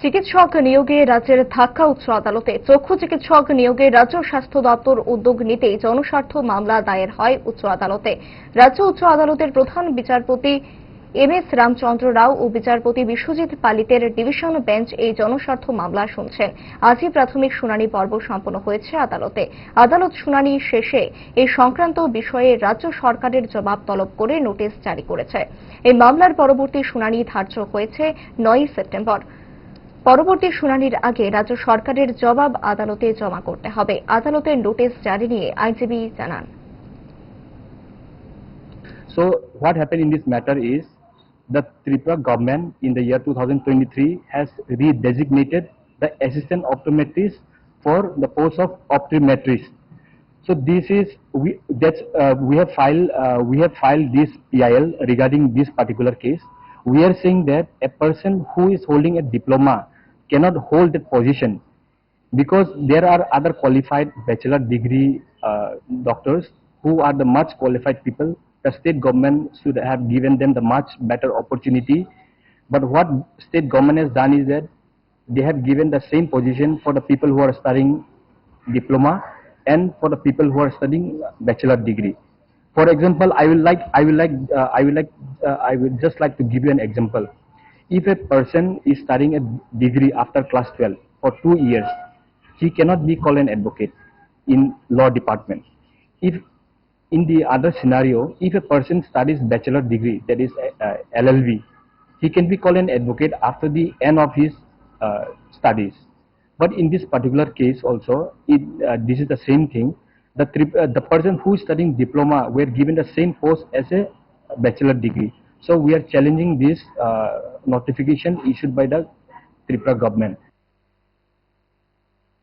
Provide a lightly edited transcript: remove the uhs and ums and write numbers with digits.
চিকিৎসক নিয়োগে রাজ্যের ধাক্কা উচ্চ আদালতে। চক্ষু চিকিৎসক নিয়োগে রাজ্য স্বাস্থ্য দপ্তর উদ্যোগ নিতেই জনস্বার্থ মামলা দায়ের হয় উচ্চ আদালতে। রাজ্য উচ্চ আদালতের প্রধান বিচারপতি এম.এস. রামচন্দ্র রাও ও বিচারপতি বিশ্বজিৎ পালিতের ডিভিশন বেঞ্চ এই জনস্বার্থ মামলা শুনছেন। আজই প্রাথমিক শুনানি পর্ব সম্পন্ন হয়েছে আদালতে। আদালত শুনানি শেষে এই সংক্রান্ত বিষয়ে রাজ্য সরকারের জবাব তলব করে নোটিশ জারি করেছে। এই মামলার পরবর্তী শুনানি ধার্য হয়েছে 9 সেপ্টেম্বর। পরবর্তী শুনানির আগে রাজ্য সরকারের জবাব আদালতে জমা করতে হবে। আদালতের নোটিশ জারি নিয়ে আইনজীবী জানান, So what happened in this matter is the Tripura government in the year 2023 has redesignated the assistant optometrist for the post of optometrist. So this is we have filed this PIL regarding this particular case. We are saying that a person who is holding a diploma cannot hold that position because there are other qualified bachelor degree doctors who are the much qualified people. The state government should have given them the much better opportunity. But what state government has done is that they have given the same position for the people who are studying diploma and for the people who are studying bachelor degree. For example, I would just like to give you an example. If a person is studying a degree after class 12 for 2 years, he cannot be called an advocate in law department. If in the other scenario, if a person studies bachelor degree, that is LLB, he can be called an advocate after the end of his studies. But in this particular case also, this is the same thing. The person who is studying diploma were given the same post as a bachelor degree. So we are challenging this notification issued by the Tripura government.